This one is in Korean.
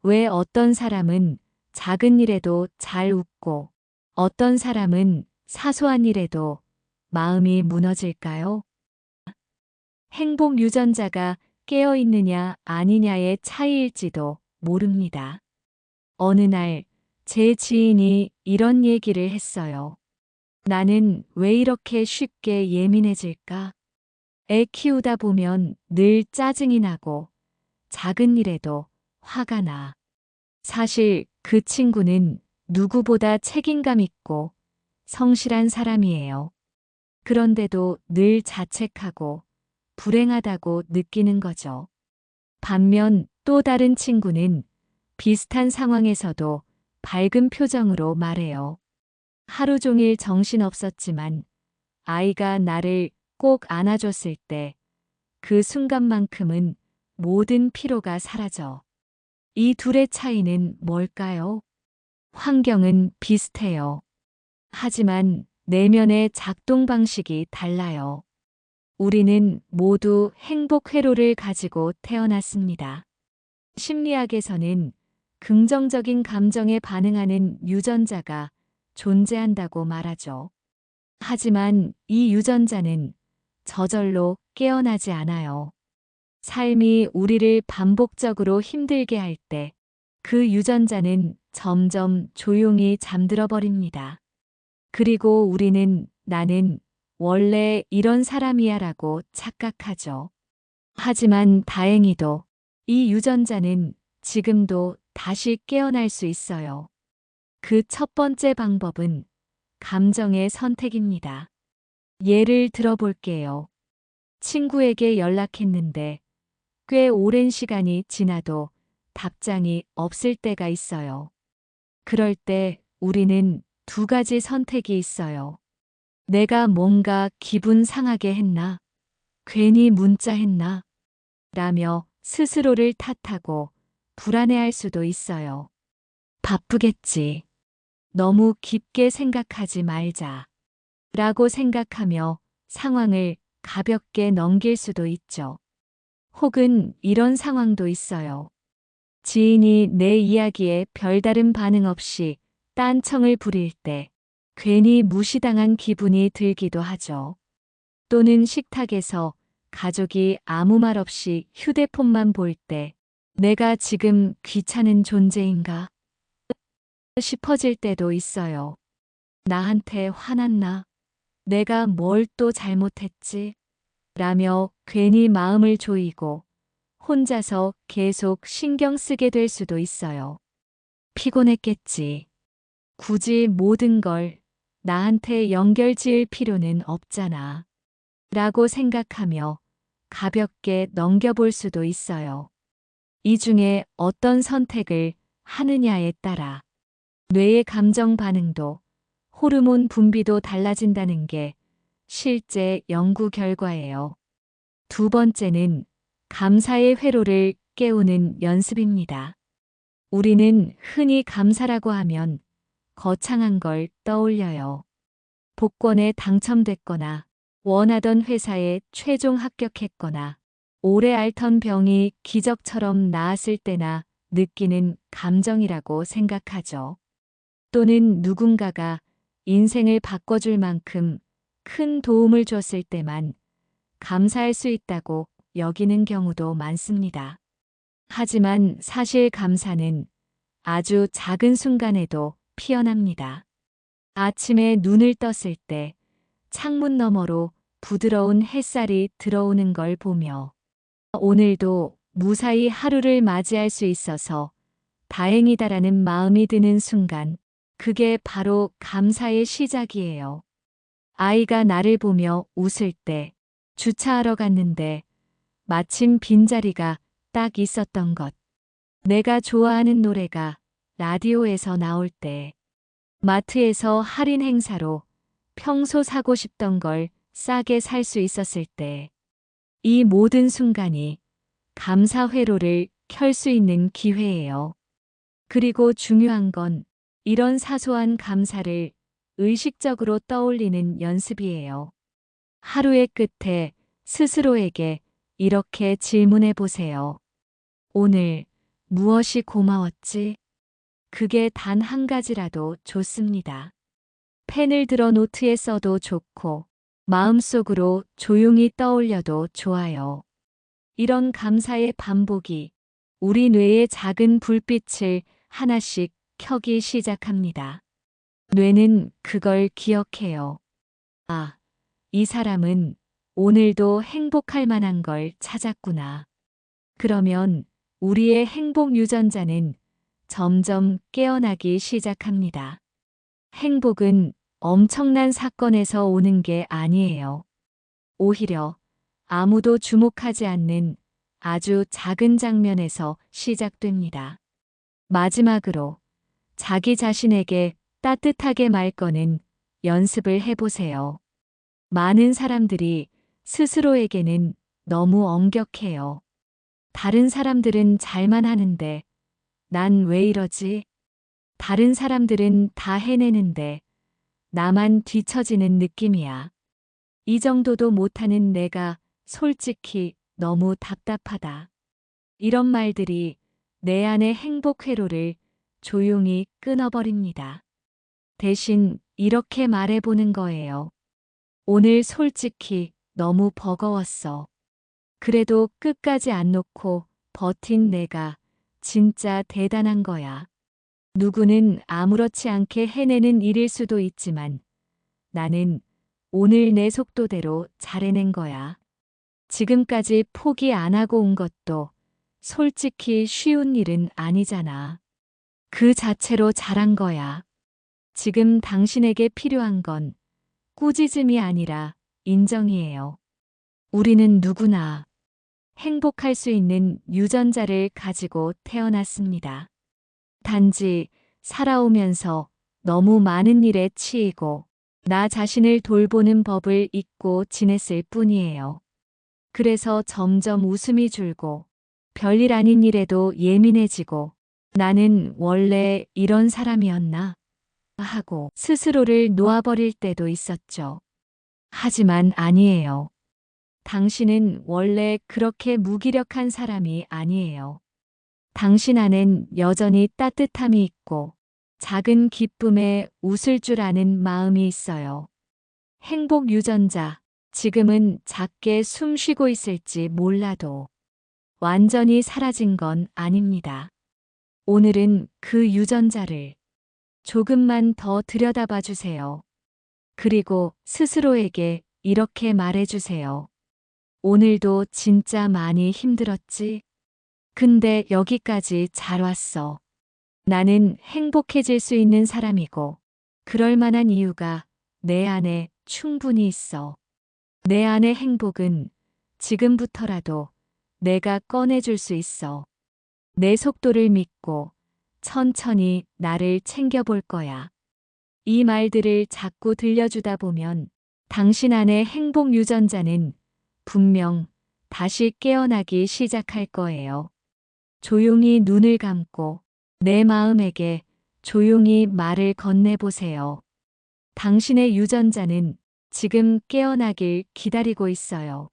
왜 어떤 사람은 작은 일에도 잘 웃고 어떤 사람은 사소한 일에도 마음이 무너질까요? 행복 유전자가 깨어 있느냐 아니냐의 차이일지도 모릅니다. 어느 날 제 지인이 이런 얘기를 했어요. 나는 왜 이렇게 쉽게 예민해질까? 애 키우다 보면 늘 짜증이 나고 작은 일에도 화가 나. 사실 그 친구는 누구보다 책임감 있고 성실한 사람이에요. 그런데도 늘 자책하고 불행하다고 느끼는 거죠. 반면 또 다른 친구는 비슷한 상황에서도 밝은 표정으로 말해요. 하루 종일 정신없었지만 아이가 나를 꼭 안아줬을 때 그 순간만큼은 모든 피로가 사라져. 이 둘의 차이는 뭘까요? 환경은 비슷해요. 하지만 내면의 작동 방식이 달라요. 우리는 모두 행복 회로를 가지고 태어났습니다. 심리학에서는 긍정적인 감정에 반응하는 유전자가 존재한다고 말하죠. 하지만 이 유전자는 저절로 깨어나지 않아요. 삶이 우리를 반복적으로 힘들게 할 때 그 유전자는 점점 조용히 잠들어 버립니다. 그리고 우리는 나는 원래 이런 사람이야 라고 착각하죠. 하지만 다행히도 이 유전자는 지금도 다시 깨어날 수 있어요. 그 첫 번째 방법은 감정의 선택입니다. 예를 들어 볼게요. 친구에게 연락했는데 꽤 오랜 시간이 지나도 답장이 없을 때가 있어요. 그럴 때 우리는 두 가지 선택이 있어요. 내가 뭔가 기분 상하게 했나? 괜히 문자했나? 라며 스스로를 탓하고 불안해할 수도 있어요. 바쁘겠지. 너무 깊게 생각하지 말자. 라고 생각하며 상황을 가볍게 넘길 수도 있죠. 혹은 이런 상황도 있어요. 지인이 내 이야기에 별다른 반응 없이 딴청을 부릴 때 괜히 무시당한 기분이 들기도 하죠. 또는 식탁에서 가족이 아무 말 없이 휴대폰만 볼 때 내가 지금 귀찮은 존재인가 싶어질 때도 있어요. 나한테 화났나? 내가 뭘 또 잘못했지? 라며 괜히 마음을 조이고 혼자서 계속 신경 쓰게 될 수도 있어요. 피곤했겠지. 굳이 모든 걸 나한테 연결 지을 필요는 없잖아. 라고 생각하며 가볍게 넘겨볼 수도 있어요. 이 중에 어떤 선택을 하느냐에 따라 뇌의 감정 반응도 호르몬 분비도 달라진다는 게 실제 연구 결과예요. 두 번째는 감사의 회로를 깨우는 연습입니다. 우리는 흔히 감사라고 하면 거창한 걸 떠올려요. 복권에 당첨됐거나 원하던 회사에 최종 합격했거나 오래 앓던 병이 기적처럼 나았을 때나 느끼는 감정이라고 생각하죠. 또는 누군가가 인생을 바꿔줄 만큼 큰 도움을 줬을 때만 감사할 수 있다고 여기는 경우도 많습니다. 하지만 사실 감사는 아주 작은 순간에도 피어납니다. 아침에 눈을 떴을 때 창문 너머로 부드러운 햇살이 들어오는 걸 보며 오늘도 무사히 하루를 맞이할 수 있어서 다행이다라는 마음이 드는 순간, 그게 바로 감사의 시작이에요. 아이가 나를 보며 웃을 때, 주차하러 갔는데 마침 빈자리가 딱 있었던 것. 내가 좋아하는 노래가 라디오에서 나올 때, 마트에서 할인 행사로 평소 사고 싶던 걸 싸게 살 수 있었을 때, 이 모든 순간이 감사 회로를 켤 수 있는 기회예요. 그리고 중요한 건 이런 사소한 감사를 의식적으로 떠올리는 연습이에요. 하루의 끝에 스스로에게 이렇게 질문해 보세요. 오늘 무엇이 고마웠지? 그게 단 한 가지라도 좋습니다. 펜을 들어 노트에 써도 좋고, 마음속으로 조용히 떠올려도 좋아요. 이런 감사의 반복이 우리 뇌의 작은 불빛을 하나씩 켜기 시작합니다. 뇌는 그걸 기억해요. 아, 이 사람은 오늘도 행복할 만한 걸 찾았구나. 그러면 우리의 행복 유전자는 점점 깨어나기 시작합니다. 행복은 엄청난 사건에서 오는 게 아니에요. 오히려 아무도 주목하지 않는 아주 작은 장면에서 시작됩니다. 마지막으로 자기 자신에게 따뜻하게 말 거는 연습을 해보세요. 많은 사람들이 스스로에게는 너무 엄격해요. 다른 사람들은 잘만 하는데 난 왜 이러지? 다른 사람들은 다 해내는데 나만 뒤처지는 느낌이야. 이 정도도 못하는 내가 솔직히 너무 답답하다. 이런 말들이 내 안의 행복 회로를 조용히 끊어버립니다. 대신 이렇게 말해보는 거예요. 오늘 솔직히 너무 버거웠어. 그래도 끝까지 안 놓고 버틴 내가 진짜 대단한 거야. 누구는 아무렇지 않게 해내는 일일 수도 있지만 나는 오늘 내 속도대로 잘 해낸 거야. 지금까지 포기 안 하고 온 것도 솔직히 쉬운 일은 아니잖아. 그 자체로 잘한 거야. 지금 당신에게 필요한 건 꾸짖음이 아니라 인정이에요. 우리는 누구나 행복할 수 있는 유전자를 가지고 태어났습니다. 단지 살아오면서 너무 많은 일에 치이고 나 자신을 돌보는 법을 잊고 지냈을 뿐이에요. 그래서 점점 웃음이 줄고 별일 아닌 일에도 예민해지고 나는 원래 이런 사람이었나? 하고 스스로를 놓아버릴 때도 있었죠. 하지만 아니에요. 당신은 원래 그렇게 무기력한 사람이 아니에요. 당신 안엔 여전히 따뜻함이 있고 작은 기쁨에 웃을 줄 아는 마음이 있어요. 행복 유전자, 지금은 작게 숨 쉬고 있을지 몰라도 완전히 사라진 건 아닙니다. 오늘은 그 유전자를 조금만 더 들여다봐 주세요. 그리고 스스로에게 이렇게 말해주세요. 오늘도 진짜 많이 힘들었지? 근데 여기까지 잘 왔어. 나는 행복해질 수 있는 사람이고, 그럴 만한 이유가 내 안에 충분히 있어. 내 안의 행복은 지금부터라도 내가 꺼내줄 수 있어. 내 속도를 믿고 천천히 나를 챙겨볼 거야. 이 말들을 자꾸 들려주다 보면 당신 안의 행복 유전자는 분명 다시 깨어나기 시작할 거예요. 조용히 눈을 감고 내 마음에게 조용히 말을 건네보세요. 당신의 유전자는 지금 깨어나길 기다리고 있어요.